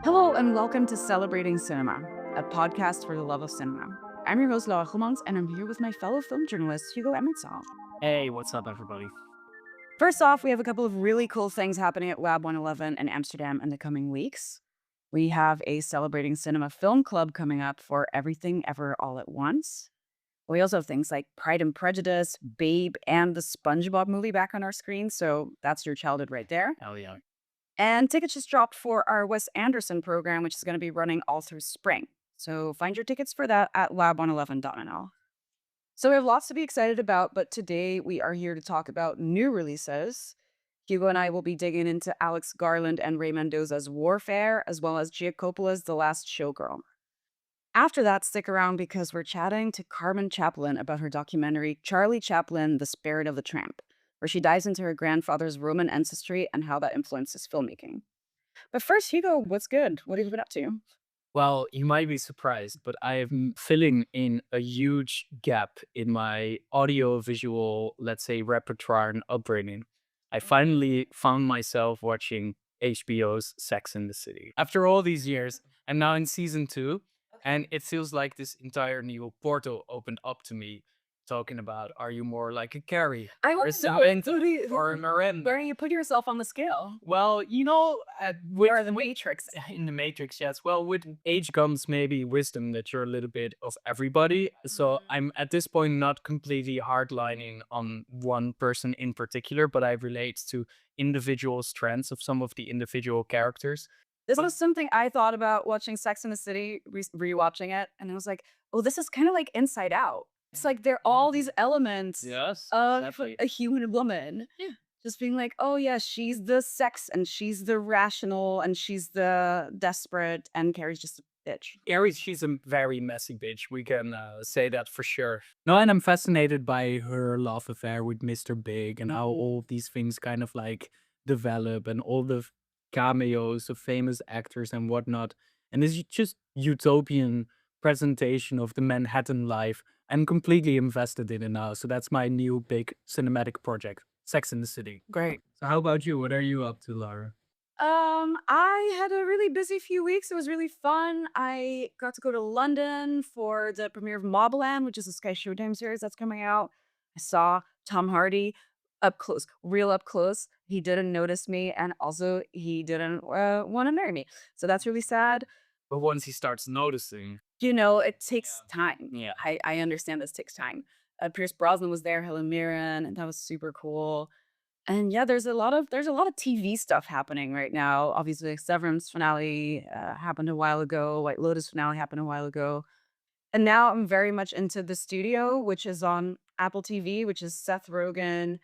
Hello and welcome to Celebrating Cinema, a podcast for the love of cinema. I'm your host, Laura Gommans, and I'm here with my fellow film journalist, Hugo Emmerzael. Hey, what's up, everybody? First off, we have a couple of really cool things happening at Lab 111 in Amsterdam in the coming weeks. We have a Celebrating Cinema film club coming up for Everything Ever All at Once. We also have things like Pride and Prejudice, Babe, and the SpongeBob movie back on our screen, so that's your childhood right there. Hell yeah. And tickets just dropped for our Wes Anderson program, which is going to be running all through spring. So find your tickets for that at lab111.nl. So we have lots to be excited about, but today we are here to talk about new releases. Hugo and I will be digging into Alex Garland and Ray Mendoza's Warfare, as well as Gia Coppola's The Last Showgirl. After that, stick around because we're chatting to Carmen Chaplin about her documentary, Charlie Chaplin, The Spirit of the Tramp, where she dives into her grandfather's Roman ancestry and how that influences filmmaking. But first, Hugo, what's good? What have you been up to? Well, you might be surprised, but I am filling in a huge gap in my audio-visual, let's say, repertoire and upbringing. I finally found myself watching HBO's Sex and the City. After all these years, I'm now in season 2, and it feels like this entire new portal opened up to me, talking about, are you more like a Carrie I or a want to know. Samantha or a Miranda? Where do you put yourself on the scale? Well, Or the Matrix? in the Matrix, yes. Well, with age comes maybe wisdom that you're a little bit of everybody. So I'm at this point not completely hardlining on one person in particular, but I relate to individual strengths of some of the individual characters. This was something I thought about watching Sex and the City, rewatching it, and I was like, oh, this is kind of like Inside Out. It's like there are all these elements Yes, of exactly. a human woman. Yeah. Just being like, oh yeah, she's the sex and she's the rational and she's the desperate and Carrie's just a bitch. Aries, she's a very messy bitch. We can say that for sure. No, and I'm fascinated by her love affair with Mr. Big and how all these things kind of like develop and all the cameos of famous actors and whatnot. And this just utopian presentation of the Manhattan life. I'm completely invested in it now. So that's my new big cinematic project, Sex in the City. Great. So how about you? What are you up to, Lara? I had a really busy few weeks. It was really fun. I got to go to London for the premiere of Mobland, which is a Sky Showtime series that's coming out. I saw Tom Hardy up close, real up close. He didn't notice me, and also he didn't want to marry me. So that's really sad. But once he starts noticing, You know, it takes time. yeah. I understand this takes time. Pierce Brosnan was there, Helen Mirren, and that was super cool. And yeah, there's a lot of TV stuff happening right now. Obviously, Severance finale happened a while ago. White Lotus finale happened a while ago. And now I'm very much into The Studio, which is on Apple TV, which is Seth Rogen.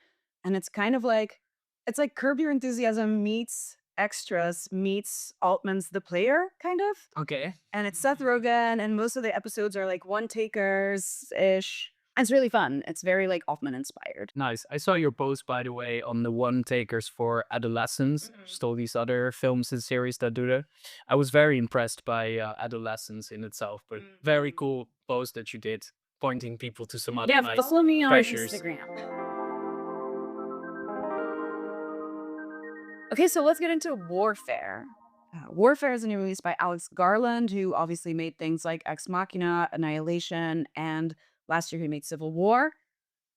And it's like Curb Your Enthusiasm meets Extras meets Altman's The Player, kind of. Okay. And it's Seth Rogen, and most of the episodes are like one takers ish. It's really fun. It's very like Altman inspired. Nice. I saw your post, by the way, on the one takers for adolescents, just all these other films and series that do that. I was very impressed by adolescence in itself, but very cool post that you did, pointing people to some other Yeah, nice follow me on treasures. Instagram. Okay, so let's get into Warfare. Warfare is a new release by Alex Garland, who obviously made things like Ex Machina, Annihilation, and last year he made Civil War.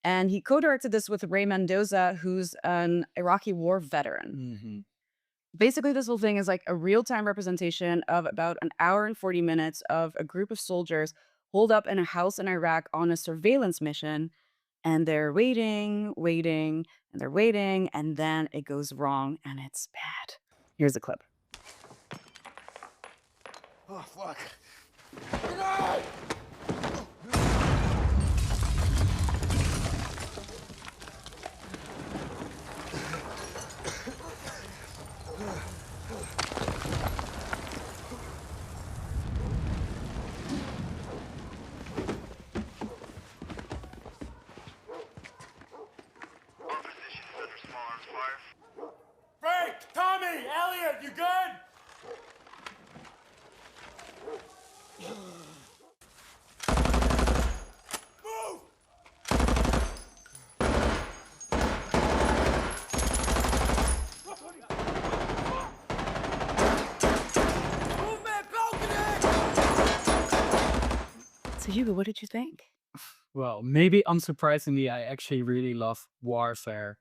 And he co-directed this with Ray Mendoza, who's an Iraqi war veteran. Basically, this whole thing is like a real-time representation of about an hour and 40 minutes of a group of soldiers holed up in a house in Iraq on a surveillance mission. And they're waiting, and they're waiting, and then it goes wrong, and it's bad. Here's a clip. Oh, fuck. Frank! Tommy! Elliot! You good? So Hugo, what did you think? Well, maybe unsurprisingly, I actually really love Warfare,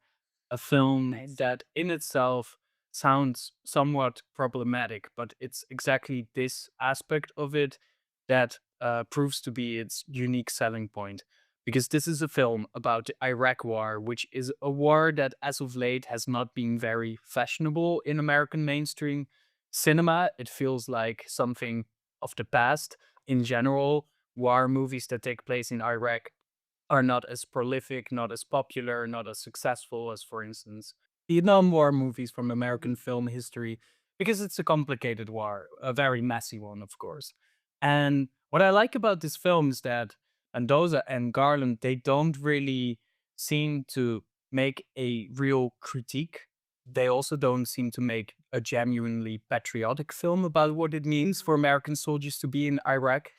a film Nice. that in itself sounds somewhat problematic, but it's exactly this aspect of it that proves to be its unique selling point. Because this is a film about the Iraq War, which is a war that as of late has not been very fashionable in American mainstream cinema. It feels like something of the past in general. War movies that take place in Iraq are not as prolific, not as popular, not as successful as, for instance, Vietnam War movies from American film history, because it's a complicated war, a very messy one, of course. And what I like about this film is that Mendoza and Garland, they don't really seem to make a real critique. They also don't seem to make a genuinely patriotic film about what it means for American soldiers to be in Iraq.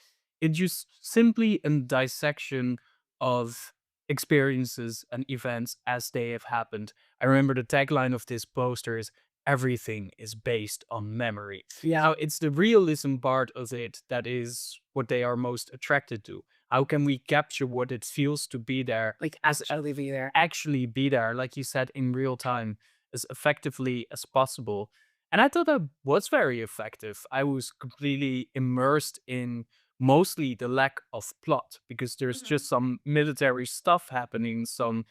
It's just simply a dissection of experiences and events as they have happened. I remember the tagline of this poster is everything is based on memory. Yeah. Now, it's the realism part of it that is what they are most attracted to. How can we capture what it feels to be there, Like as actually be there. actually be there, like you said, in real time, as effectively as possible? And I thought that was very effective. I was completely immersed in mostly the lack of plot because there's just some military stuff happening, some,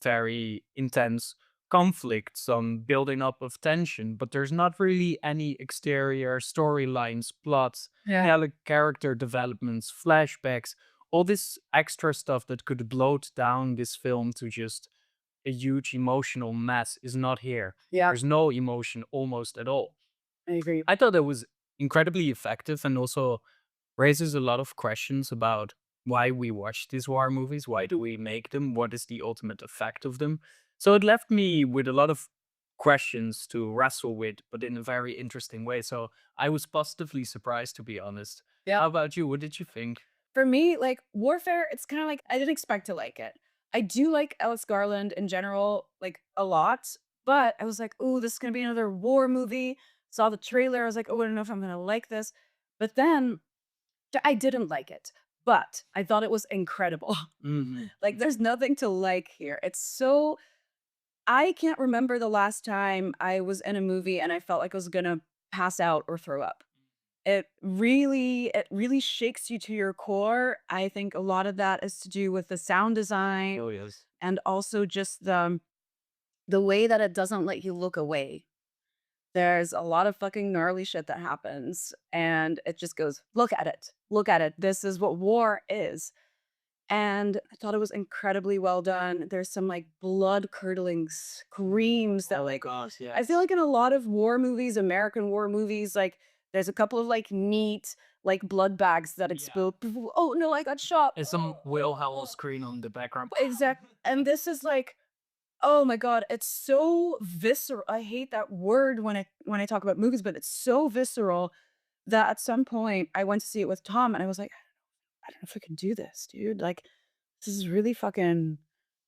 very intense conflict, some building up of tension, but there's not really any exterior storylines, plots, Yeah. character developments, flashbacks, all this extra stuff that could bloat down this film to just a huge emotional mess is not here. Yeah, There's no emotion almost at all. I agree. I thought it was incredibly effective and also raises a lot of questions about why we watch these war movies, why do we make them, what is the ultimate effect of them. So it left me with a lot of questions to wrestle with, but in a very interesting way. So I was positively surprised, to be honest. Yeah. How about you? What did you think? For me, like Warfare, it's kind of like I didn't expect to like it. I do like Alice Garland in general, like a lot, but I was like, oh, this is gonna be another war movie. Saw the trailer, I was like, oh, I don't know if I'm gonna like this. But then I didn't like it, but I thought it was incredible. Hmm. Like, there's nothing to like here. It's so I can't remember the last time I was in a movie and I felt like I was gonna pass out or throw up. It really shakes you to your core. I think a lot of that is to do with the sound design Oh, yes. and also just the way that it doesn't let you look away. There's a lot of fucking gnarly shit that happens, and it just goes, "Look at it. Look at it. This is what war is." And I thought it was incredibly well done. There's some, like, blood-curdling screams that, like Gosh, yeah. I feel like in a lot of war movies, American war movies, like, there's a couple of, like, neat, like, blood bags that Yeah. explode. "Oh, no, I got shot." There's some Will Howell screen on the background. Exact and this is like, oh my god, it's so visceral. I hate that word when I talk about movies, but it's so visceral that at some point I went to see it with Tom and I was like, I don't know if I can do this, dude. Like, this is really fucking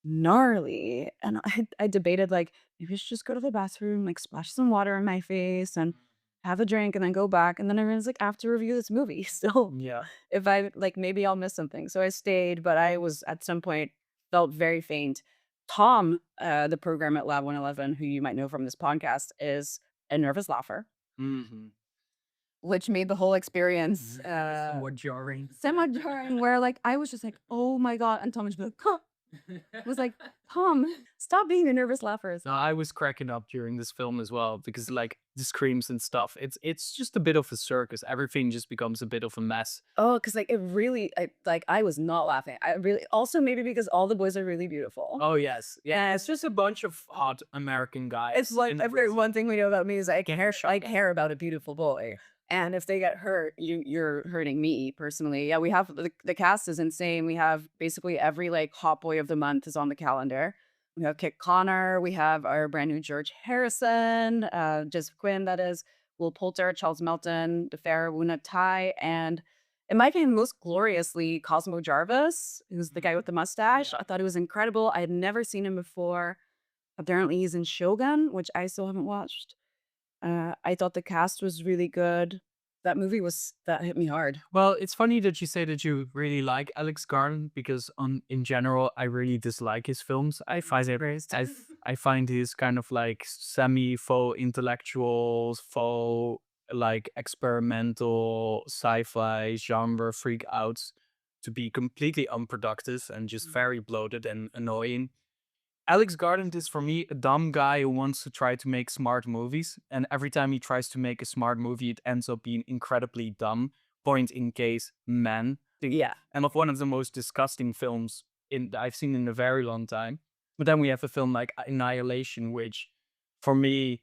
gnarly. And I debated like maybe I should just go to the bathroom, like splash some water in my face and have a drink and then go back. And then I was like, I have to review this movie still. Yeah. If I like maybe I'll miss something. So I stayed, but I was at some point felt very faint. Tom, the program at Lab 111, who you might know from this podcast, is a nervous laugher, Hmm. which made the whole experience Somewhat jarring. semi-jarring where, like, I was just like, "Oh my god," and Tom was just like, "Huh." Was like, "Tom, stop being a nervous laugher." No, I was cracking up during this film as well because like the screams and stuff. It's just a bit of a circus. Everything just becomes a bit of a mess. Oh, because like, it really I was not laughing. I really also maybe because all the boys are really beautiful. Oh yes. Yeah, it's And just a bunch of hot American guys. it's like in every this- one thing we know about me is I care about a beautiful boy. And if they get hurt, you're hurting me personally. Yeah, we have the cast is insane. We have basically every like hot boy of the month is on the calendar. We have Kit Connor, we have our brand new George Harrison, Joseph Quinn, that is, Will Poulter, Charles Melton, DeFer Wuna Tai, and in my opinion, most gloriously, Cosmo Jarvis, who's the guy with the mustache. Yeah. I thought he was incredible. I had never seen him before. Apparently, he's in Shogun, which I still haven't watched. I thought the cast was really good. That movie that hit me hard. Well, it's funny that you say that you really like Alex Garland because on in general I really dislike his films. I find his kind of like semi faux intellectual, faux like experimental sci-fi genre freak outs to be completely unproductive and just very bloated and annoying. Alex Garland is for me a dumb guy who wants to try to make smart movies, and every time he tries to make a smart movie, it ends up being incredibly dumb. Point in case, Man. Yeah. And of one of the most disgusting films I've seen in a very long time. But then we have a film like Annihilation, which for me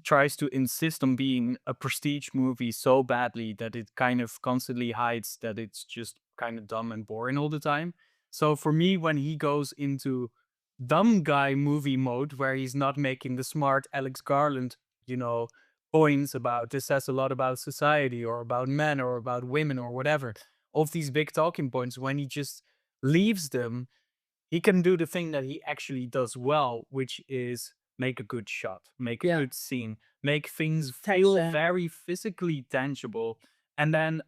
tries to insist on being a prestige movie so badly that it kind of constantly hides that it's just kind of dumb and boring all the time. So for me, when he goes into dumb guy movie mode, where he's not making the smart Alex Garland, you know, points about this says a lot about society or about men or about women or whatever, of these big talking points, when he just leaves them, he can do the thing that he actually does well, which is make a good shot, make a Yeah. good scene, make things feel Tension. very physically tangible. And then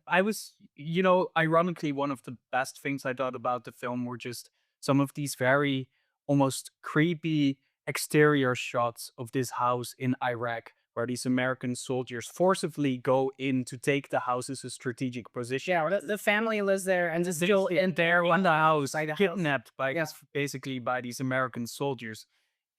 ironically, one of the best things I thought about the film were just some of these very almost creepy exterior shots of this house in Iraq, where these American soldiers forcibly go in to take the house as a strategic position. Yeah, the family lives there and is still And they're in the house, inside the house. kidnapped by Yes. basically by these American soldiers.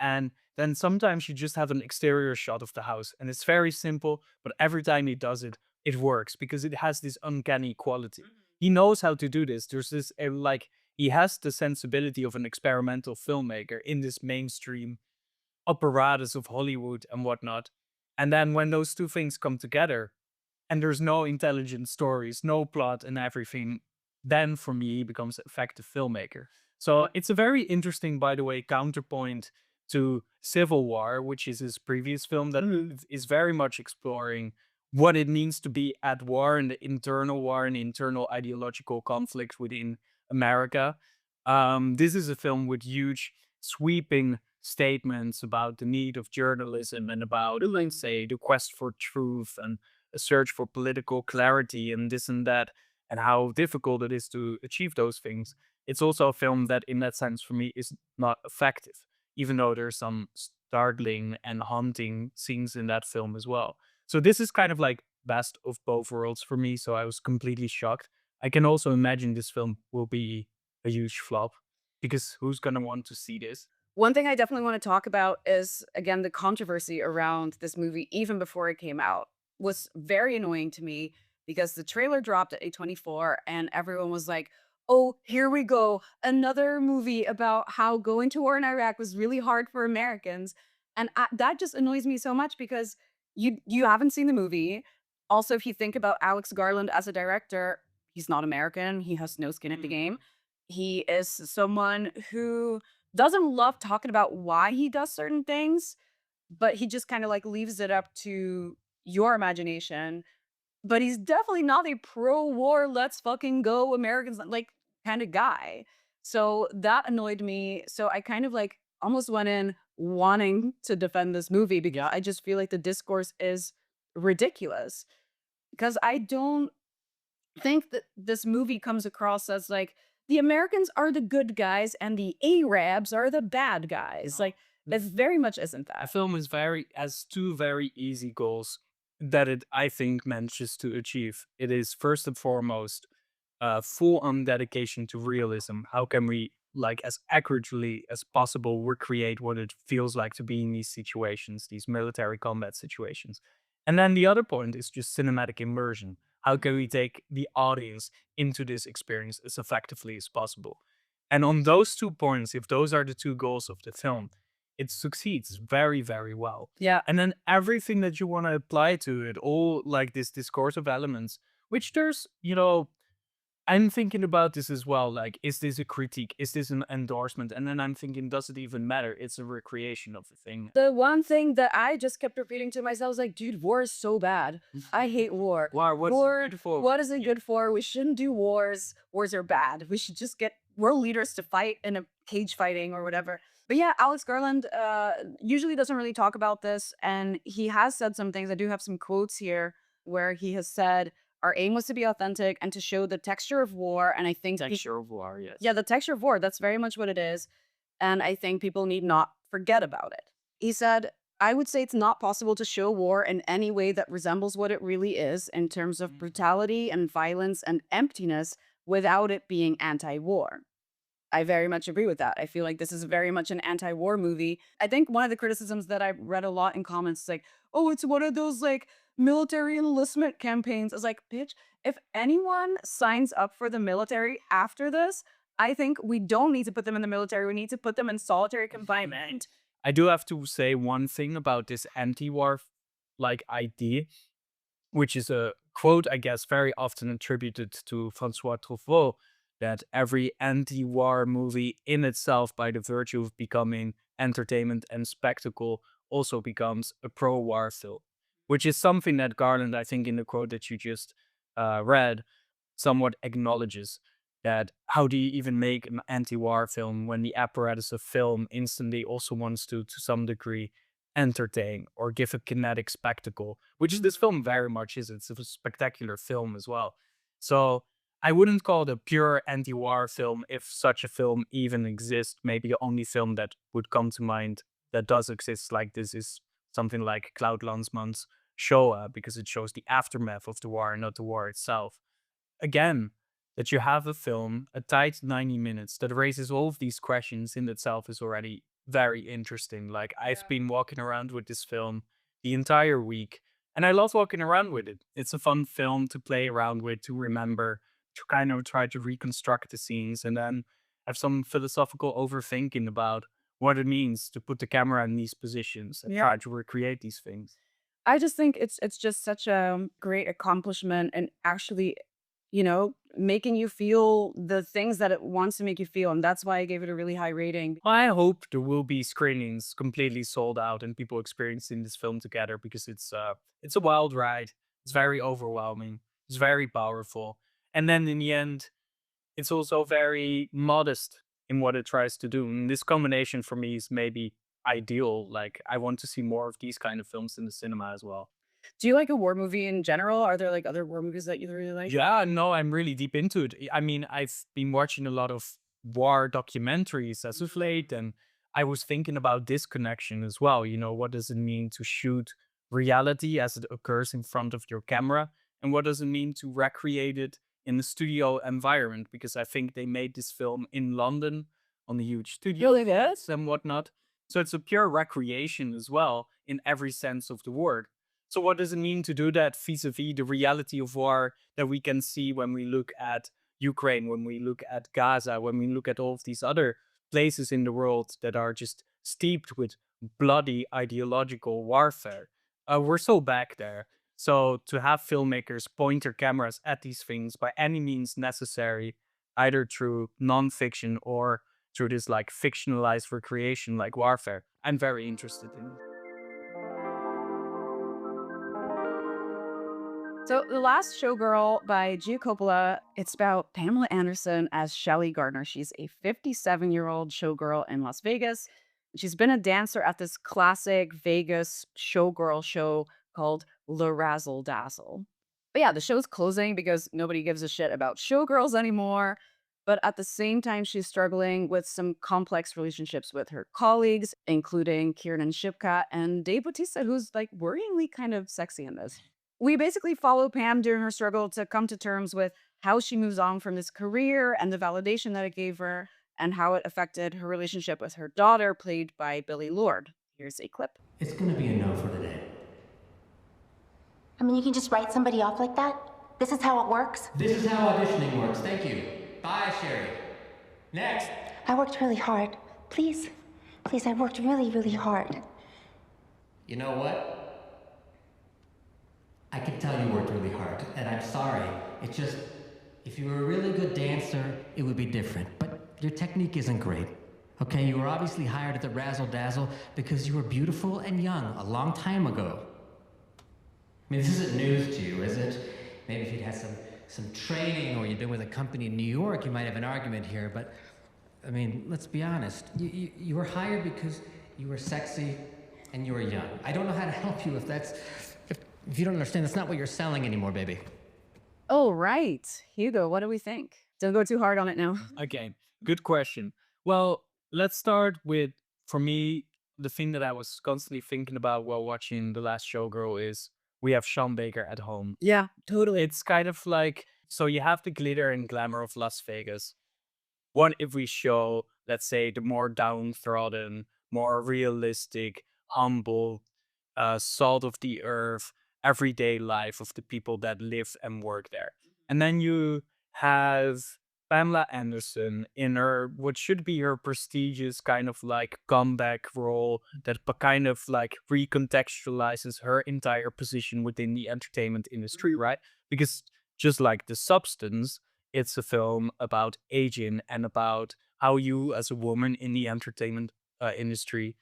And then sometimes you just have an exterior shot of the house, and it's very simple, but every time he does it, it works because it has this uncanny quality. He knows how to do this. There's this like he has the sensibility of an experimental filmmaker in this mainstream apparatus of Hollywood and whatnot. And then when those two things come together, and there's no intelligent stories, no plot and everything, then for me he becomes an effective filmmaker. So it's a very interesting, by the way, counterpoint to Civil War, which is his previous film that is very much exploring what it means to be at war and the internal war and internal ideological conflict within America. This is a film with huge sweeping statements about the need of journalism and about, let's say, the quest for truth and a search for political clarity and this and that, and how difficult it is to achieve those things. It's also a film that, in that sense, for me, is not effective, even though there's some startling and haunting scenes in that film as well. So this is kind of like best of both worlds for me. So I was completely shocked. I can also imagine this film will be a huge flop because who's gonna want to see this? One thing I definitely want to talk about is, again, the controversy around this movie, even before it came out, was very annoying to me because the trailer dropped at A24 and everyone was like, oh, here we go. Another movie about how going to war in Iraq was really hard for Americans. And that just annoys me so much because you haven't seen the movie. Also, if you think about Alex Garland as a director, he's not American. He has no skin in the game. He is someone who doesn't love talking about why he does certain things, but he just kinda, like, leaves it up to your imagination. But he's definitely not a pro-war, "Let's fucking go, Americans," like, kinda guy. So that annoyed me. So I kind of, like, almost went in wanting to defend this movie because I just feel like the discourse is ridiculous. Because I don't think that this movie comes across as like the Americans are the good guys and the Arabs are the bad guys. Like it very much isn't A that. film is very has two very easy goals that it I think manages to achieve. It is first and foremost full on dedication to realism. How can we like as accurately as possible recreate what it feels like to be in these situations, these military combat situations? And then the other point is just cinematic immersion. How can we take the audience into this experience as effectively as possible? And on those 2 points, if those are the two goals of the film, it succeeds very, very well. Yeah. And then everything that you want to apply to it, all like this discursive elements, which there's, I'm thinking about this as well. Like, is this a critique? Is this an endorsement? And then I'm thinking, does it even matter? It's a recreation of the thing. The one thing that I just kept repeating to myself was like, dude, war is so bad. I hate war. Wow, what's War, beautiful? what is it good for? We shouldn't do wars. Wars are bad. We should just get world leaders to fight in a cage fighting or whatever. But yeah, Alex Garland usually doesn't really talk about this. And he has said some things. I do have some quotes here. where he has said our aim was to be authentic and to show the texture of war. And I think Texture of war, yes. yeah, the texture of war, that's very much what it is. And I think people need not forget about it. He said, I would say it's not possible to show war in any way that resembles what it really is in terms of brutality and violence and emptiness without it being anti war. I very much agree with that. I feel like this is very much an anti-war movie. I think one of the criticisms that I read a lot in comments is like, oh, it's one of those like military enlistment campaigns. It's like, bitch, if anyone signs up for the military after this, I think we don't need to put them in the military. We need to put them in solitary confinement. I do have to say one thing about this anti-war like idea, which is a quote, I guess, very often attributed to Francois Truffaut, that every anti-war movie in itself, by the virtue of becoming entertainment and spectacle, also becomes a pro-war film, which is something that Garland, I think, in the quote that you just read, somewhat acknowledges. That how do you even make an anti-war film when the apparatus of film instantly also wants to some degree, entertain or give a kinetic spectacle, which this film very much is. It's a spectacular film as well. So I wouldn't call it a pure anti-war film if such a film even exists. Maybe the only film that would come to mind that does exist like this is something like Claude Lanzmann's Shoah, because it shows the aftermath of the war and not the war itself. Again, that you have a film, a tight 90 minutes that raises all of these questions in itself is already very interesting. Like, I've been walking around with this film the entire week, and I love walking around with it. It's a fun film to play around with, to remember, to kind of try to reconstruct the scenes, and then have some philosophical overthinking about what it means to put the camera in these positions and try to recreate these things. I just think it's just such a great accomplishment and actually, making you feel the things that it wants to make you feel. And that's why I gave it a really high rating. I hope there will be screenings completely sold out and people experiencing this film together, because it's a wild ride. It's very overwhelming. It's very powerful. And then in the end, it's also very modest in what it tries to do. And this combination for me is maybe ideal. Like, I want to see more of these kind of films in the cinema as well. Do you like a war movie in general? Are there like other war movies that you really like? Yeah, no, I'm really deep into it. I mean, I've been watching a lot of war documentaries as of late, and I was thinking about this connection as well. What does it mean to shoot reality as it occurs in front of your camera? And what does it mean to recreate it in the studio environment? Because I think they made this film in London on a huge studio Really good. and whatnot. So it's a pure recreation as well in every sense of the word. So what does it mean to do that vis-a-vis the reality of war that we can see when we look at Ukraine, when we look at Gaza, when we look at all of these other places in the world that are just steeped with bloody ideological warfare? We're so back there. So to have filmmakers point their cameras at these things by any means necessary, either through nonfiction or through this like fictionalized recreation like warfare, I'm very interested in. So the last Showgirl by Gia Coppola, it's about Pamela Anderson as Shelley Gardner. She's a 57-year-old showgirl in Las Vegas. She's been a dancer at this classic Vegas showgirl show called La Razzle Dazzle. But yeah, the show's closing because nobody gives a shit about showgirls anymore. But at the same time, she's struggling with some complex relationships with her colleagues, including Kiernan Shipka and Dave Bautista, who's like worryingly kind of sexy in this. We basically follow Pam during her struggle to come to terms with how she moves on from this career and the validation that it gave her, and how it affected her relationship with her daughter, played by Billy Lord. Here's a clip. It's gonna be a no for today. I mean, you can just write somebody off like that? This is how it works? This is how auditioning works. Thank you. Bye, Sherry. Next. I worked really hard. Please, please, I worked really, really hard. You know what? I can tell you worked really hard, and I'm sorry. It's just, if you were a really good dancer, it would be different. But your technique isn't great. Okay, you were obviously hired at the Razzle Dazzle because you were beautiful and young a long time ago. I mean, this isn't news to you, is it? Maybe if you'd had some training or you'd been with a company in New York, you might have an argument here, but I mean, let's be honest. You were hired because you were sexy and you were young. I don't know how to help you if If you don't understand, that's not what you're selling anymore, baby. Oh, right. Hugo, what do we think? Don't go too hard on it now. Okay, good question. Well, let's start with, for me, the thing that I was constantly thinking about while watching The Last Showgirl is we have Sean Baker at home. Yeah, totally. It's kind of like, so you have the glitter and glamour of Las Vegas. What if we show, let's say, the more downtrodden, more realistic, humble, salt of the earth, everyday life of the people that live and work there? And then you have Pamela Anderson in her, what should be her prestigious kind of like comeback role that kind of like recontextualizes her entire position within the entertainment industry, right? Because just like The Substance, it's a film about aging and about how you, as a woman in the entertainment industry,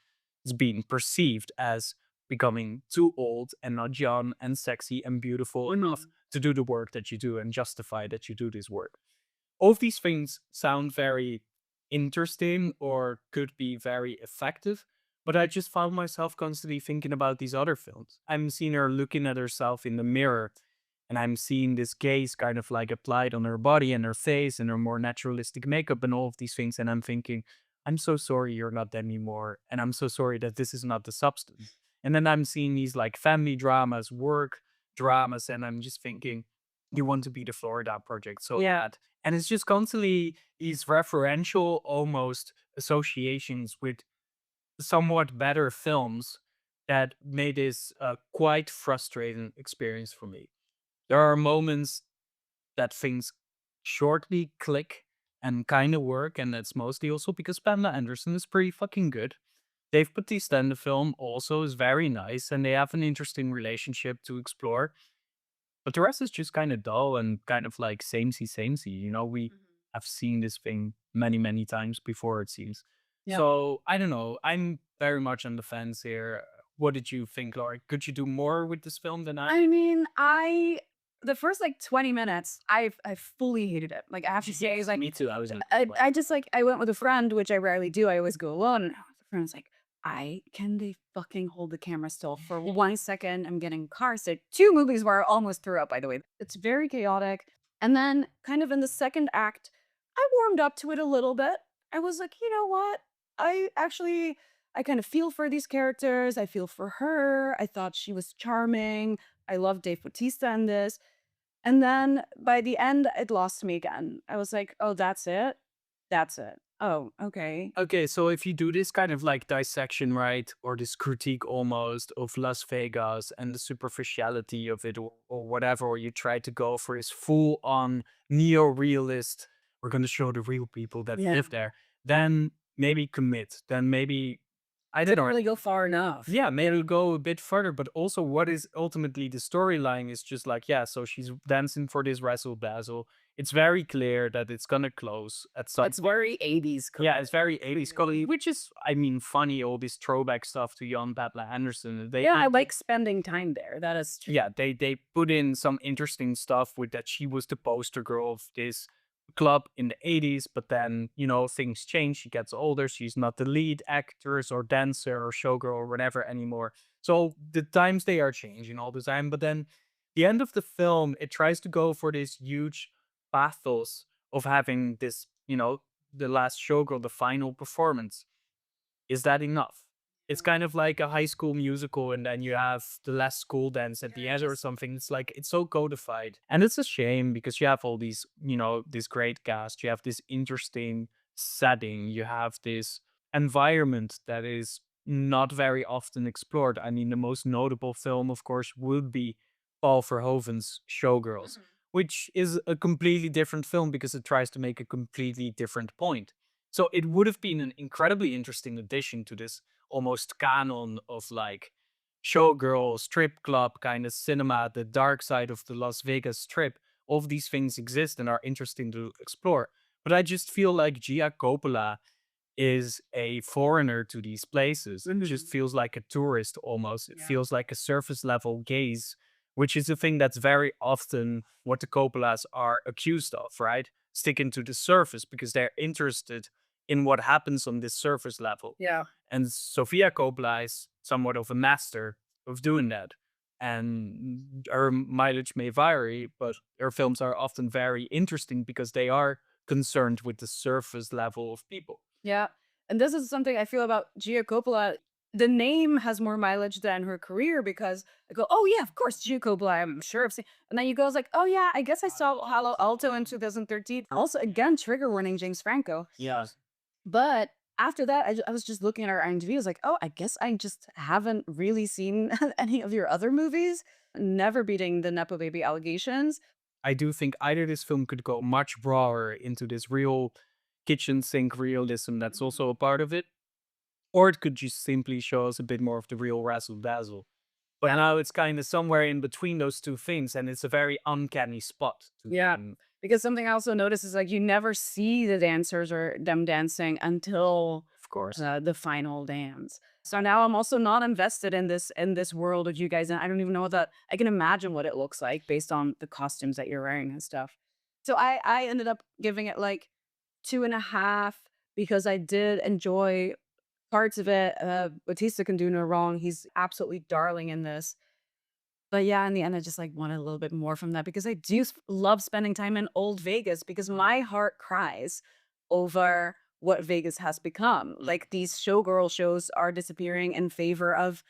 is being perceived as becoming too old and not young and sexy and beautiful enough to do the work that you do and justify that you do this work. All of these things sound very interesting or could be very effective, but I just found myself constantly thinking about these other films. I'm seeing her looking at herself in the mirror, and I'm seeing this gaze kind of like applied on her body and her face and her more naturalistic makeup and all of these things. And I'm thinking, I'm so sorry you're not that anymore. And I'm so sorry that this is not The Substance. And then I'm seeing these like family dramas, work dramas, and I'm just thinking, you want to be the Florida Project so Yeah. bad. And it's just constantly these referential almost associations with somewhat better films that made this a quite frustrating experience for me. There are moments that things shortly click and kind of work, and that's mostly also because Pamela Anderson is pretty fucking good. Dave Bautista in the film also is very nice, and they have an interesting relationship to explore. But the rest is just kind of dull and kind of like samey. You know, we have seen this thing many, many times before, it seems. Yeah. So I don't know. I'm very much on the fence here. What did you think, Laurie? Could you do more with this film than I? I mean, the first like 20 minutes, I fully hated it. Like I have to say, like Me too. I was in. I just like I went with a friend, which I rarely do. I always go alone. And the friend's like, can they fucking hold the camera still for 1 second? I'm getting car sick. 2 movies where I almost threw up, by the way. It's very chaotic. And then kind of in the second act, I warmed up to it a little bit. I was like, you know what? I kind of feel for these characters. I feel for her. I thought she was charming. I love Dave Bautista in this. And then by the end, it lost me again. I was like, oh, that's it? That's it. Oh, okay. Okay, so if you do this kind of like dissection, right, or this critique almost of Las Vegas and the superficiality of it, or whatever, or you try to go for this full on neo realist, we're going to show the real people that Yeah. live there, then maybe commit. Then maybe, I don't Didn't know. really go far enough. Yeah, maybe it'll go a bit further, but also what is ultimately the storyline is just like, yeah, so she's dancing for this razzle dazzle. It's very clear that it's gonna close at some. It's very 80s. Yeah, it's very 80s color, which is, I mean, funny, all this throwback stuff to young Pamela Anderson. Yeah, I like spending time there. That is true. Yeah, they put in some interesting stuff with that she was the poster girl of this club in the 80s, but then, you know, things change. She gets older. She's not the lead actress or dancer or showgirl or whatever anymore. So the times, they are changing all the time. But then the end of the film, it tries to go for this huge pathos of having this, you know, the last showgirl, the final performance. Is that enough? It's kind of like a high school musical, and then you have the last school dance at the end or something. It's like, it's so codified. And it's a shame because you have all these, you know, this great cast, you have this interesting setting, you have this environment that is not very often explored. I mean, the most notable film, of course, would be Paul Verhoeven's Showgirls, which is a completely different film because it tries to make a completely different point. So it would have been an incredibly interesting addition to this almost canon of like showgirl, strip club kind of cinema, the dark side of the Las Vegas strip. All of these things exist and are interesting to explore. But I just feel like Gia Coppola is a foreigner to these places. It just feels like a tourist almost. It feels like a surface level gaze, which is a thing that's very often what the Coppolas are accused of, right? Sticking to the surface because they're interested in what happens on this surface level. Yeah. And Sofia Coppola is somewhat of a master of doing that. and her mileage may vary, but her films are often very interesting because they are concerned with the surface level of people. Yeah. And this is something I feel about Gia Coppola. The name has more mileage than her career because I go, oh yeah, of course, Gia Coppola, I'm sure I've seen. And then you go, it's like, oh yeah, I guess I saw Palo Alto in 2013. Also, again, trigger warning, James Franco. Yeah. But after that, I was just looking at our IMDb. I was like, oh, I guess I just haven't really seen any of your other movies. Never beating the Nepo Baby allegations. I do think either this film could go much broader into this real kitchen sink realism that's also a part of it, or it could just simply show us a bit more of the real razzle dazzle. But now it's kind of somewhere in between those two things, and it's a very uncanny spot. Yeah. Because something I also notice is like you never see the dancers or them dancing until Of course. the final dance. So now I'm also not invested in this world of you guys, and I don't even know that I can imagine what it looks like based on the costumes that you're wearing and stuff. So I ended up giving it like 2.5 because I did enjoy parts of it. Batista can do no wrong. He's absolutely darling in this. But yeah, in the end, I just like wanted a little bit more from that because I do love spending time in old Vegas because my heart cries over what Vegas has become. Like these showgirl shows are disappearing in favor of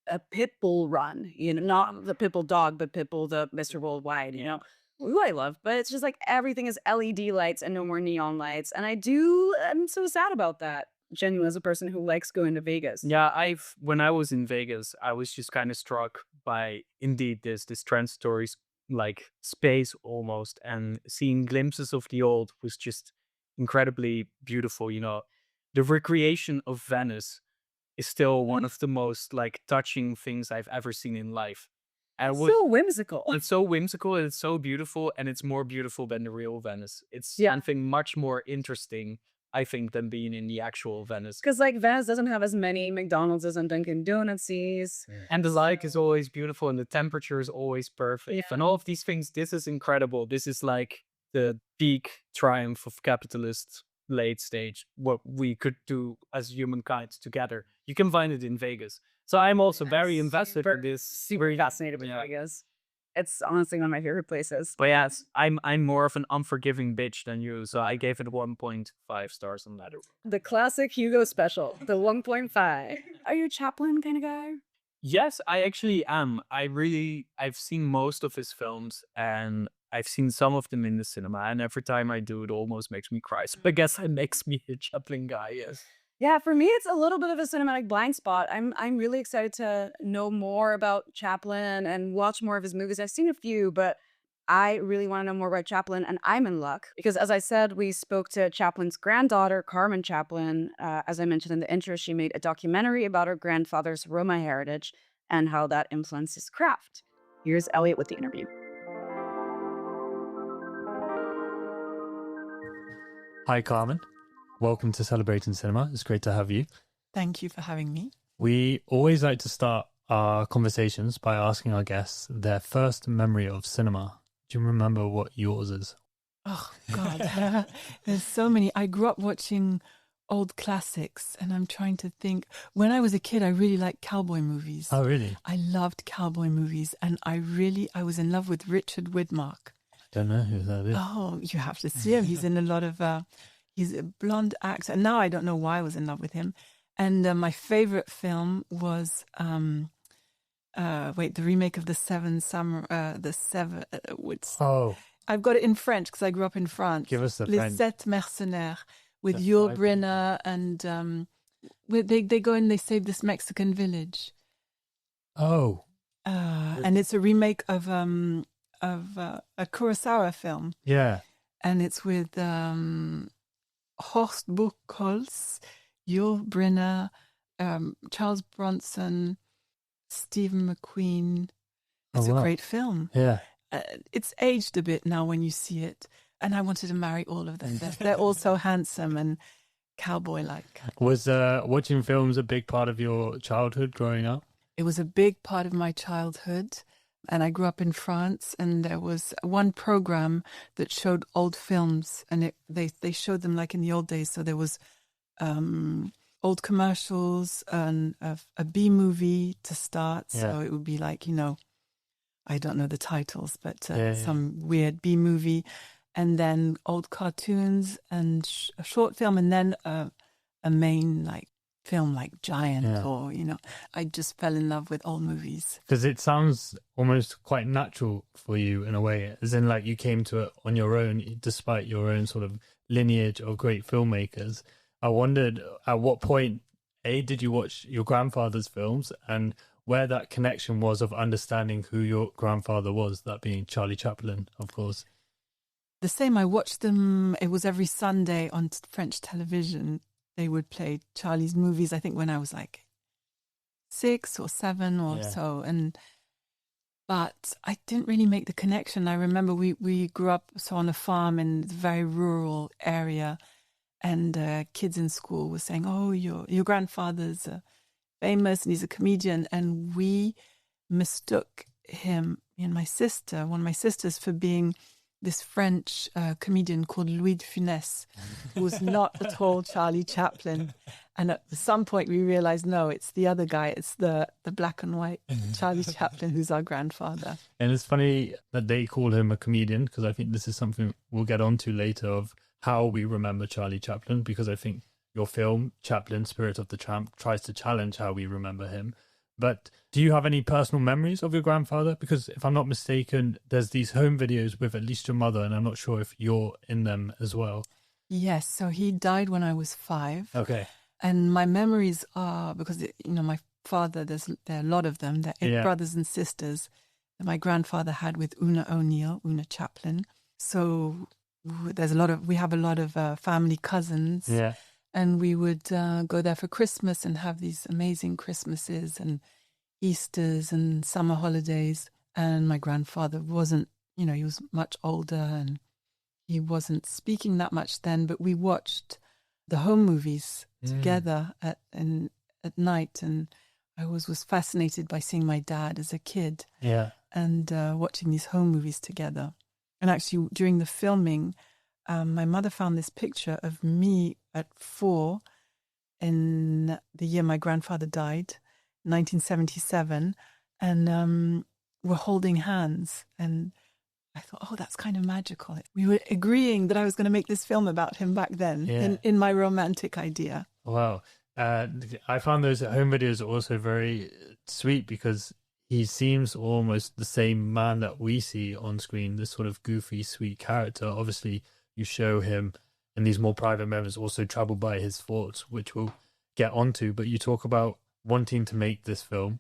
a Pitbull run, not the Pitbull dog, but Pitbull, the Mr. Worldwide, who I love. But it's just like everything is LED lights and no more neon lights. And I'm so sad about that. Genuine as a person who likes going to Vegas. Yeah, when I was in Vegas, I was just kind of struck by indeed this transitory like space almost, and seeing glimpses of the old was just incredibly beautiful. The recreation of Venice is still one of the most like touching things I've ever seen in life. And So whimsical. it's so whimsical and it's so beautiful, and it's more beautiful than the real Venice. It's Yeah. something much more interesting, I think, than being in the actual Venice. Because like Venice doesn't have as many McDonald's and Dunkin' Donutsies. And the light is always beautiful, and the temperature is always perfect. Yeah. And all of these things, this is incredible. This is like the peak triumph of capitalist late stage, what we could do as humankind together. You can find it in Vegas. So I'm also very invested in this. Super fascinated with Vegas. It's honestly one of my favorite places. But yes, I'm more of an unforgiving bitch than you, so I gave it 1.5 stars on that. The classic Hugo special, the 1.5. Are you a Chaplin kind of guy? Yes, I actually am. I've seen most of his films, and I've seen some of them in the cinema, and every time I do, it almost makes me cry. So I guess it makes me a Chaplin guy, yes. Yeah, for me, it's a little bit of a cinematic blind spot. I'm really excited to know more about Chaplin and watch more of his movies. I've seen a few, but I really want to know more about Chaplin, and I'm in luck because, as I said, we spoke to Chaplin's granddaughter, Carmen Chaplin. As I mentioned in the intro, she made a documentary about her grandfather's Roma heritage and how that influenced his craft. Here's Elliot with the interview. Hi, Carmen. Welcome to Celebrating Cinema. It's great to have you. Thank you for having me. We always like to start our conversations by asking our guests their first memory of cinema. Do you remember what yours is? Oh, God. There's so many. I grew up watching old classics, and I'm trying to think. When I was a kid, I really liked cowboy movies. Oh, really? I loved cowboy movies, and I was in love with Richard Widmark. Don't know who that is. Oh, you have to see him. He's in a lot of... he's a blonde actor. And now I don't know why I was in love with him. And my favorite film was... the remake of the Seven Samurai, Oh, I've got it in French because I grew up in France. give us the Les French. Sept Mercenaires with That's Yul right. Brynner and they go and they save this Mexican village. Oh, And it's a remake of a Kurosawa film, yeah. and it's with Horst Buchholz, Yul Brynner, Charles Bronson, Stephen McQueen. It's Oh, wow. a great film. Yeah. It's aged a bit now when you see it, and I wanted to marry all of them. They're all so handsome and cowboy-like. Was watching films a big part of your childhood growing up? It was a big part of my childhood, and I grew up in France, and there was one program that showed old films, and they showed them like in the old days. So there was old commercials and a B movie to start. So Yeah. it would be like, I don't know the titles, but Yeah. some weird B movie, and then old cartoons and a short film, and then a main like film like Giant, Yeah. or I just fell in love with old movies. Because it sounds almost quite natural for you in a way, as in like you came to it on your own, despite your own sort of lineage of great filmmakers. I wondered at what point, did you watch your grandfather's films, and where that connection was of understanding who your grandfather was, that being Charlie Chaplin, of course. The same, I watched them, it was every Sunday on French television. They would play Charlie's movies, I think when I was like 6 or 7 or so. But I didn't really make the connection. I remember we grew up on a farm in a very rural area, and kids in school were saying, "Oh, your grandfather's famous and he's a comedian," and we mistook him and one of my sisters, for being this French comedian called Louis de Funès, who was not at all Charlie Chaplin. And at some point we realized, no, it's the other guy. It's the black and white Charlie Chaplin who's our grandfather. And it's funny that they call him a comedian, because I think this is something we'll get onto later of how we remember Charlie Chaplin, because I think your film, Chaplin, Spirit of the Tramp, tries to challenge how we remember him. But do you have any personal memories of your grandfather? Because if I'm not mistaken, there's these home videos with at least your mother, and I'm not sure if you're in them as well. Yes, so he died when I was 5. Okay. And my memories are, because, my father, there are a lot of them. They're 8 brothers and sisters that my grandfather had with Una Chaplin. So we have a lot of family cousins. Yeah. And we would go there for Christmas and have these amazing Christmases and Easters and summer holidays. And my grandfather wasn't, he was much older and he wasn't speaking that much then, but we watched the home movies together at night. And I was fascinated by seeing my dad as a kid and watching these home movies together. And actually, during the filming, my mother found this picture of me at 4 in the year my grandfather died, 1977, and we're holding hands. And I thought, oh, that's kind of magical. We were agreeing that I was going to make this film about him back then, in my romantic idea. Wow. I found those home videos also very sweet, because he seems almost the same man that we see on screen, this sort of goofy, sweet character. Obviously, you show him in these more private moments also troubled by his thoughts, which we'll get onto. But you talk about wanting to make this film.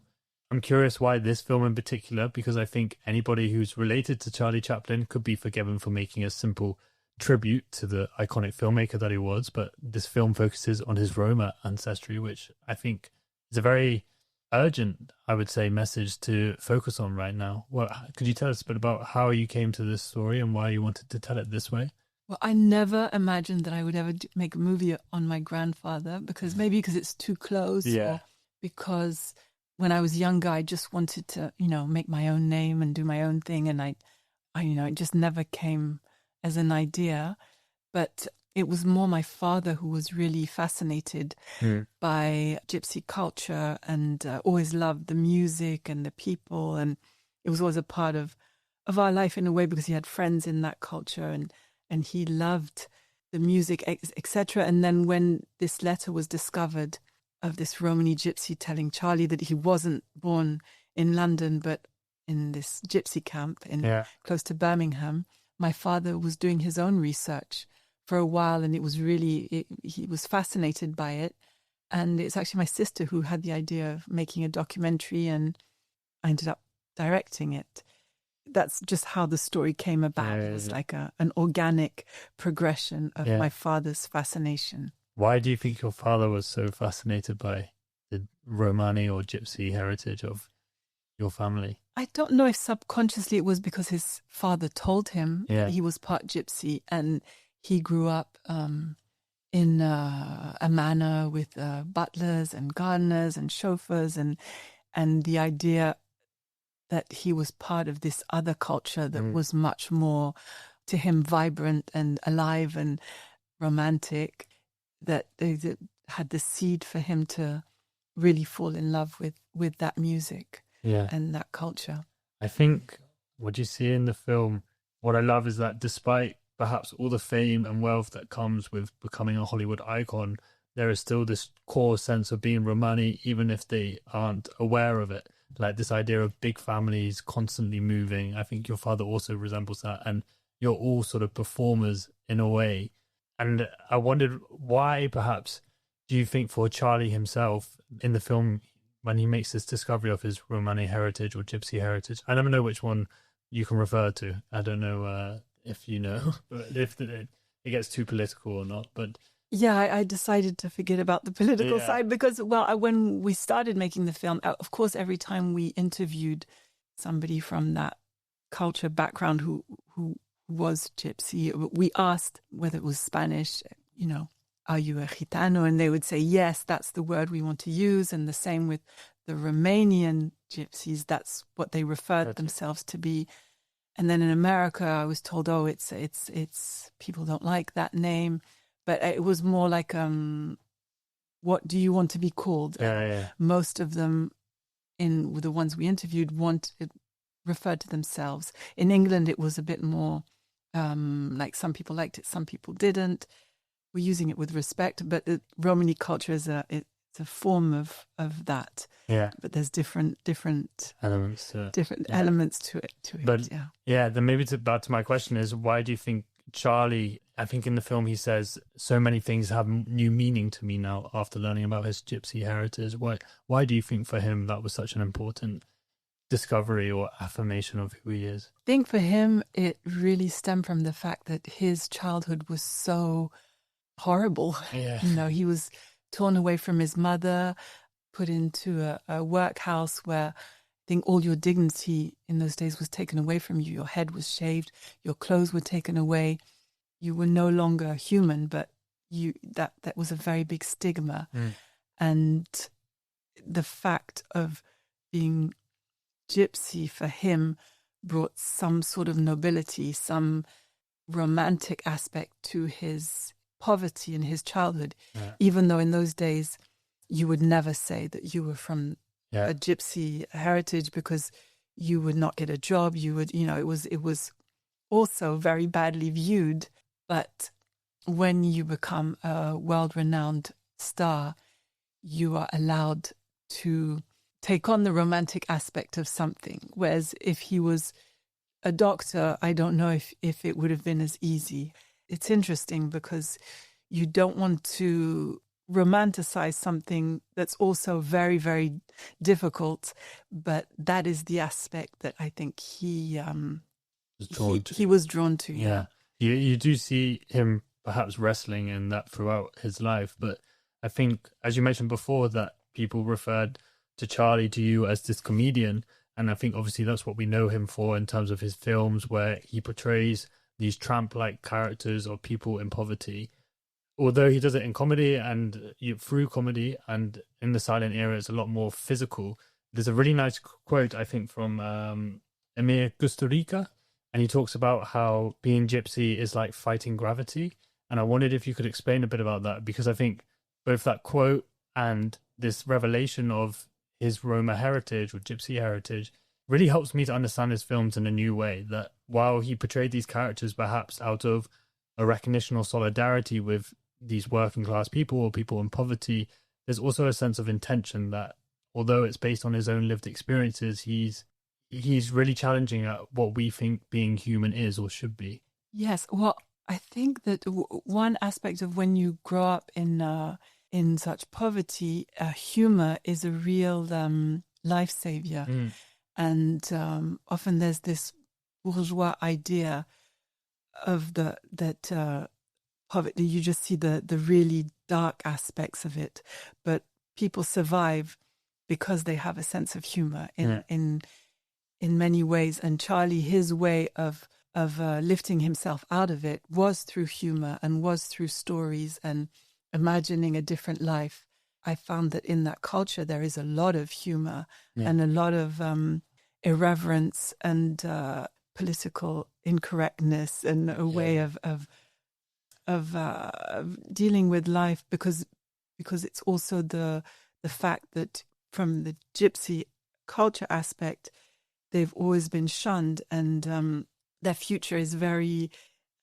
I'm curious why this film in particular, because I think anybody who's related to Charlie Chaplin could be forgiven for making a simple tribute to the iconic filmmaker that he was. But this film focuses on his Roma ancestry, which I think is a very urgent, I would say, message to focus on right now. Well, could you tell us a bit about how you came to this story and why you wanted to tell it this way? Well, I never imagined that I would ever make a movie on my grandfather, because it's too close, or because when I was younger, I just wanted to, make my own name and do my own thing. And I it just never came as an idea. But it was more my father who was really fascinated by gypsy culture and always loved the music and the people. And it was always a part of our life in a way, because he had friends in that culture, and he loved the music, etc. And then when this letter was discovered of this Romani gypsy telling Charlie that he wasn't born in London, but in this gypsy camp close to Birmingham, my father was doing his own research for a while, and it was really, he was fascinated by it. And it's actually my sister who had the idea of making a documentary, and I ended up directing it. That's just how the story came about. It was like an organic progression of my father's fascination. Why do you think your father was so fascinated by the Romani or gypsy heritage of your family? I don't know if subconsciously it was because his father told him that he was part gypsy, and he grew up in a manor with butlers and gardeners and chauffeurs, and the idea that he was part of this other culture that was much more, to him, vibrant and alive and romantic, that they had the seed for him to really fall in love with that music and that culture. I think what you see in the film, what I love is that despite perhaps all the fame and wealth that comes with becoming a Hollywood icon, there is still this core sense of being Romani, even if they aren't aware of it. Like this idea of big families constantly moving. I think your father also resembles that. And you're all sort of performers in a way. And I wondered why, perhaps, do you think for Charlie himself in the film, when he makes this discovery of his Romani heritage or Gypsy heritage, I never know which one you can refer to. I don't know if you know, but if it gets too political or not. But yeah, I decided to forget about the political side because, well, when we started making the film, of course, every time we interviewed somebody from that culture background who was Gypsy, we asked whether it was Spanish, are you a Gitano? And they would say, yes, that's the word we want to use. And the same with the Romanian Gypsies, that's what they referred themselves to be. And then in America, I was told, oh, it's people don't like that name. But it was more like, what do you want to be called? Yeah. Most of them, with the ones we interviewed, referred to themselves. In England, it was a bit more like some people liked it, some people didn't. We're using it with respect, but the Romani culture is it's a form of that. Yeah. But there's different elements elements to it. But then maybe back to my question is, why do you think Charlie, I think in the film he says, so many things have new meaning to me now after learning about his Gypsy heritage. Why do you think for him that was such an important discovery or affirmation of who he is? I think for him, it really stemmed from the fact that his childhood was so horrible. Yeah. He was torn away from his mother, put into a workhouse where I think all your dignity in those days was taken away from you. Your head was shaved, your clothes were taken away. You were no longer human, but that was a very big stigma. And the fact of being Gypsy for him brought some sort of nobility, some romantic aspect to his poverty in his childhood, even though in those days you would never say that you were from a Gypsy heritage because you would not get a job. You would, it was also very badly viewed. But when you become a world-renowned star, you are allowed to take on the romantic aspect of something. Whereas if he was a doctor, I don't know if it would have been as easy. It's interesting because you don't want to romanticize something that's also very, very difficult, but that is the aspect that I think he was drawn to. Yeah. You do see him perhaps wrestling in that throughout his life, but I think, as you mentioned before, that people referred to Charlie, to you, as this comedian, and I think obviously that's what we know him for in terms of his films where he portrays these Tramp-like characters or people in poverty. Although he does it in comedy and through comedy, and in the silent era it's a lot more physical. There's a really nice quote, I think, from Emir Kusturica, and he talks about how being Gypsy is like fighting gravity. And I wondered if you could explain a bit about that, because I think both that quote and this revelation of his Roma heritage or Gypsy heritage really helps me to understand his films in a new way, that while he portrayed these characters perhaps out of a recognition or solidarity with these working class people or people in poverty, there's also a sense of intention that, although it's based on his own lived experiences, he's really challenging at what we think being human is or should be. Yes, well, I think that one aspect of when you grow up in such poverty, humor is a real life savior. And often there's this bourgeois idea of that poverty. You just see the really dark aspects of it, but people survive because they have a sense of humor in many ways. And Charlie, his way of lifting himself out of it was through humor and was through stories and imagining a different life. I found that in that culture there is a lot of humor and a lot of irreverence and political incorrectness and a way of dealing with life, because it's also the fact that from the Gypsy culture aspect, they've always been shunned, and their future is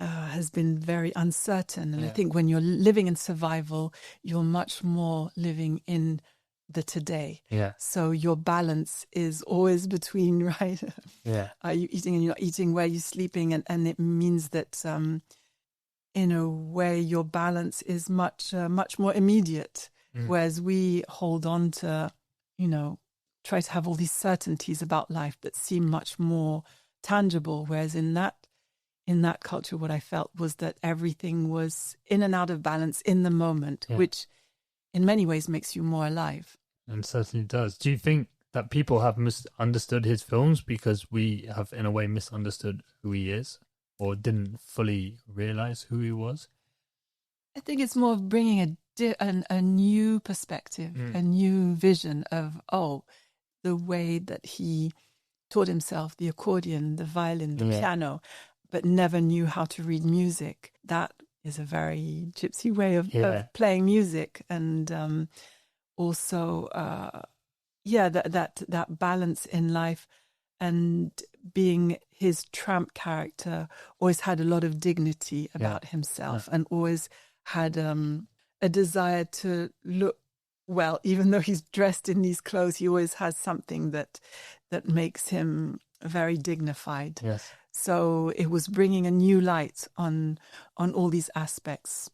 has been very uncertain. And I think when you're living in survival, you're much more living in the today. Yeah. So your balance is always between, right? Yeah. Are you eating and you're not eating? Where are you sleeping? And it means that in a way your balance is much more immediate, whereas we hold on to, try to have all these certainties about life that seem much more tangible. Whereas in that culture, what I felt was that everything was in and out of balance in the moment, which in many ways makes you more alive. And certainly does. Do you think that people have misunderstood his films because we have, in a way, misunderstood who he is, or didn't fully realize who he was? I think it's more of bringing a new perspective, a new vision of, the way that he taught himself the accordion, the violin, the piano, but never knew how to read music. That is a very gypsy way of playing music. And also, that balance in life, and being his Tramp character always had a lot of dignity about himself, and always had a desire to look well. Even though he's dressed in these clothes, he always has something that makes him very dignified. Yes. So it was bringing a new light on all these aspects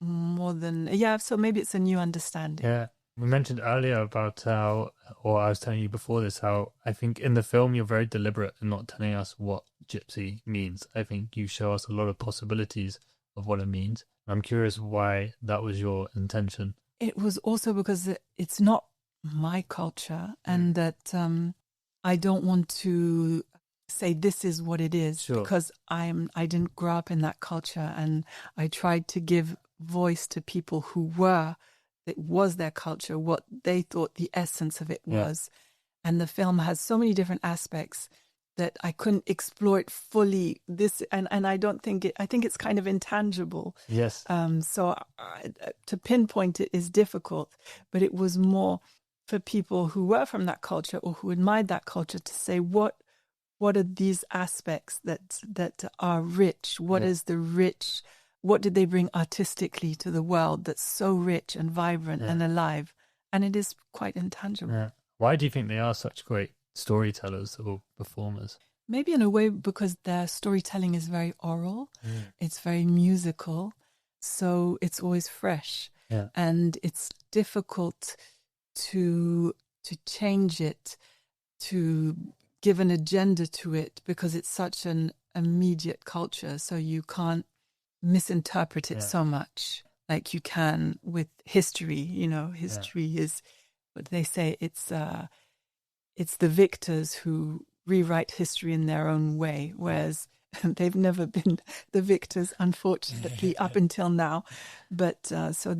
more than, so maybe it's a new understanding. Yeah. We mentioned earlier about how, or I was telling you before this, how I think in the film you're very deliberate in not telling us what gypsy means. I think you show us a lot of possibilities of what it means. I'm curious why that was your intention. It was also because it's not my culture, and that I don't want to say this is what it is, because I didn't grow up in that culture, and I tried to give voice to people who it was their culture, what they thought the essence of it was. And the film has so many different aspects that I couldn't explore it fully. And I think it's kind of intangible. Yes. So to pinpoint it is difficult, but it was more for people who were from that culture or who admired that culture to say, what are these aspects that are rich? What is the rich? What did they bring artistically to the world that's so rich and vibrant and alive? And it is quite intangible. Yeah. Why do you think they are such great storytellers or performers? Maybe in a way because their storytelling is very oral. It's very musical. So it's always fresh. Yeah. And it's difficult to change it, to give an agenda to it, because it's such an immediate culture. So you can't misinterpret it so much like you can with history. History is what they say. It's the victors who rewrite history in their own way, whereas they've never been the victors, unfortunately, up until now. But so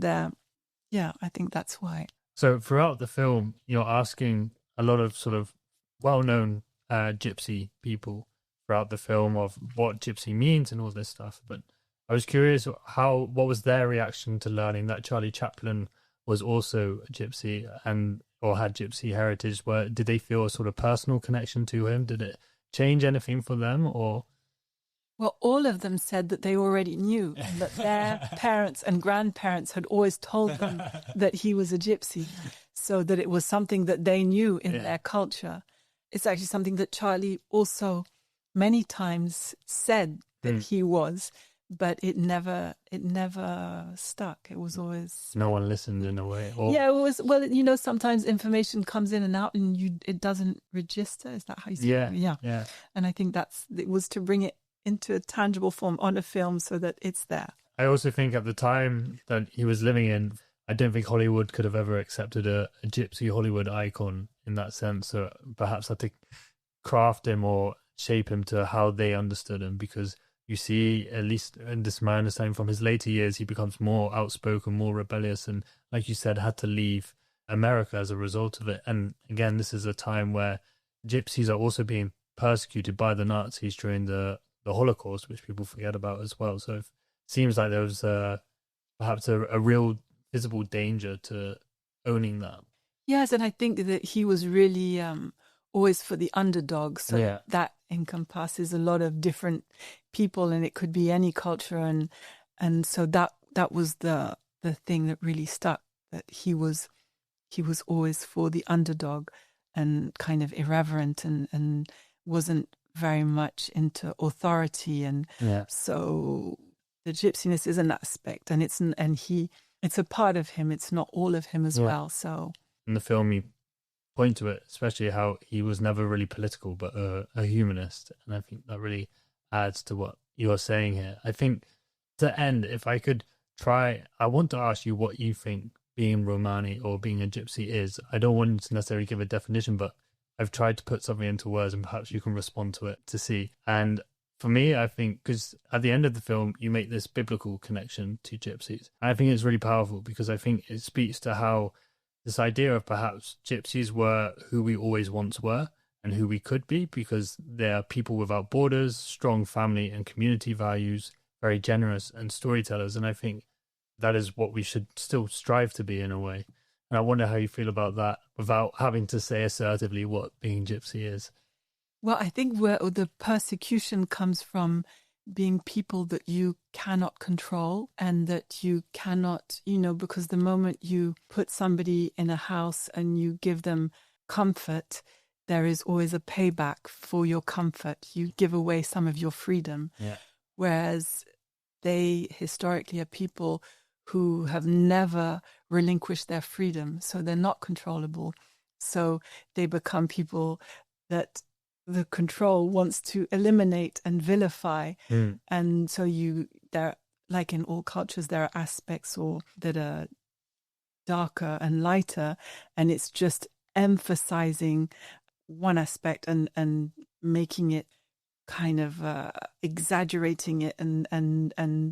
I think that's why. So throughout the film, you're asking a lot of sort of well-known gypsy people throughout the film of what gypsy means and all this stuff. But I was curious what was their reaction to learning that Charlie Chaplin was also a gypsy or had gypsy heritage? Did they feel a sort of personal connection to him? Did it change anything for them, or? Well, all of them said that they already knew, and that their parents and grandparents had always told them that he was a gypsy, so that it was something that they knew in their culture. It's actually something that Charlie also many times said that he was, but it never stuck. It was always, no one listened in a way. it was. Well, sometimes information comes in and out, and it doesn't register. Is that how you say it? Yeah. And I think it was to bring it into a tangible form on a film so that it's there. I also think at the time that he was living in, I don't think Hollywood could have ever accepted a gypsy Hollywood icon in that sense. So perhaps had to craft him or shape him to how they understood him, because you see, at least in this my understanding from his later years, he becomes more outspoken, more rebellious, and like you said, had to leave America as a result of it. And again, this is a time where gypsies are also being persecuted by the Nazis during the Holocaust, which people forget about as well. So it seems like there was perhaps a real visible danger to owning that. Yes, and I think that he was really always for the underdog. So Yeah. that encompasses a lot of different people, and it could be any culture. And so that was the thing that really stuck, that he was always for the underdog and kind of irreverent and wasn't very much into authority. And Yeah. so the gypsiness is an aspect, and it's a part of him. It's not all of him as Yeah. well. So In the film, you point to it, especially how he was never really political, but a humanist. And I think that really adds to what you're saying here. I think to end, if I could try, I want to ask you what you think being Romani or being a gypsy is. I don't want you to necessarily give a definition, but I've tried to put something into words, and perhaps you can respond to it to see. And for me, I think, because at the end of the film, you make this biblical connection to gypsies. And I think it's really powerful, because I think it speaks to how this idea of perhaps gypsies were who we always once were and who we could be, because they're people without borders, strong family and community values, very generous and storytellers. And I think that is what we should still strive to be in a way. And I wonder how you feel about that without having to say assertively what being gypsy is. well, I think where the persecution comes from being people that you cannot control, and that you cannot, because the moment you put somebody in a house and you give them comfort, there is always a payback for your comfort. You give away some of your freedom. Yeah. Whereas they historically are people who have never relinquished their freedom. So they're not controllable. So they become people that the control wants to eliminate and vilify. And so there, like in all cultures, there are aspects that are darker and lighter, and it's just emphasizing one aspect and making it kind of exaggerating it and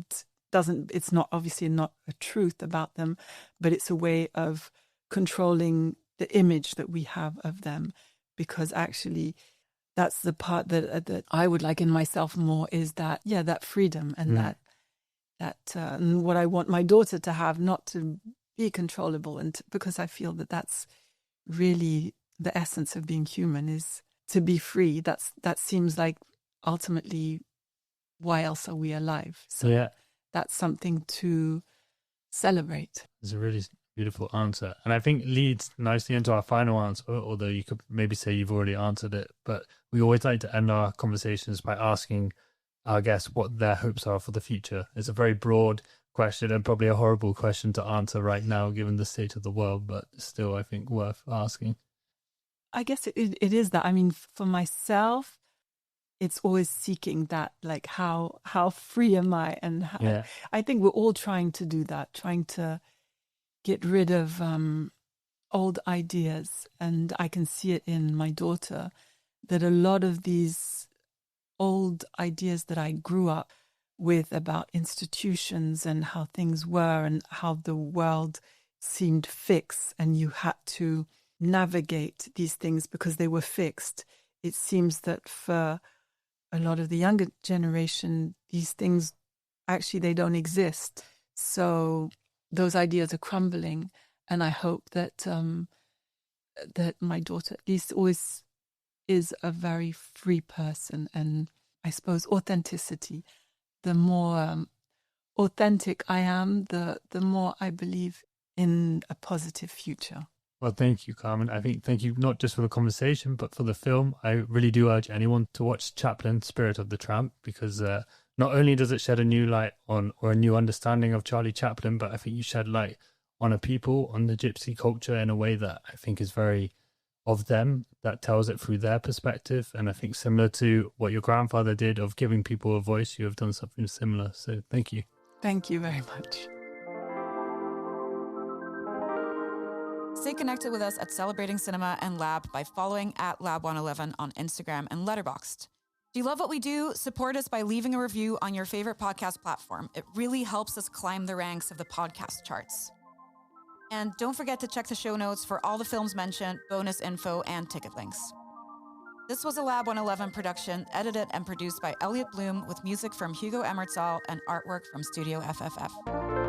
it's not obviously not a truth about them, but it's a way of controlling the image that we have of them, because actually that's the part that I would like in myself more, is that that freedom and that and what I want my daughter to have, not to be controllable, and because I feel that that's really the essence of being human, is to be free. That seems like ultimately why else are we alive? So that's something to celebrate. It's a really beautiful answer. And I think leads nicely into our final answer, although you could maybe say you've already answered it. But we always like to end our conversations by asking our guests what their hopes are for the future. It's a very broad question and probably a horrible question to answer right now, given the state of the world, but still, I think, worth asking. I guess it is that. I mean, for myself, it's always seeking that, like, how free am I? And I think we're all trying to do that, trying to get rid of old ideas. And I can see it in my daughter, that a lot of these old ideas that I grew up with about institutions and how things were and how the world seemed fixed, and you had to navigate these things because they were fixed. It seems that for a lot of the younger generation, these things actually, they don't exist. So those ideas are crumbling, and I hope that that my daughter at least always is a very free person. And I suppose authenticity, the more authentic I am, the more I believe in a positive future. Well, thank you, Carmen. I think thank you not just for the conversation, but for the film. I really do urge anyone to watch Chaplin, Spirit of the Tramp, because not only does it shed a new light on, or a new understanding of Charlie Chaplin, but I think you shed light on a people, on the gypsy culture in a way that I think is very of them, that tells it through their perspective. And I think similar to what your grandfather did of giving people a voice, you have done something similar. So thank you. Thank you very much. Stay connected with us at Celebrating Cinema and Lab by following at Lab111 on Instagram and Letterboxd. Do you love what we do? Support us by leaving a review on your favorite podcast platform. It really helps us climb the ranks of the podcast charts. And don't forget to check the show notes for all the films mentioned, bonus info, and ticket links. This was a Lab 111 production, edited and produced by Elliot Bloom, with music from Hugo Emmerzael and artwork from Studio FFF.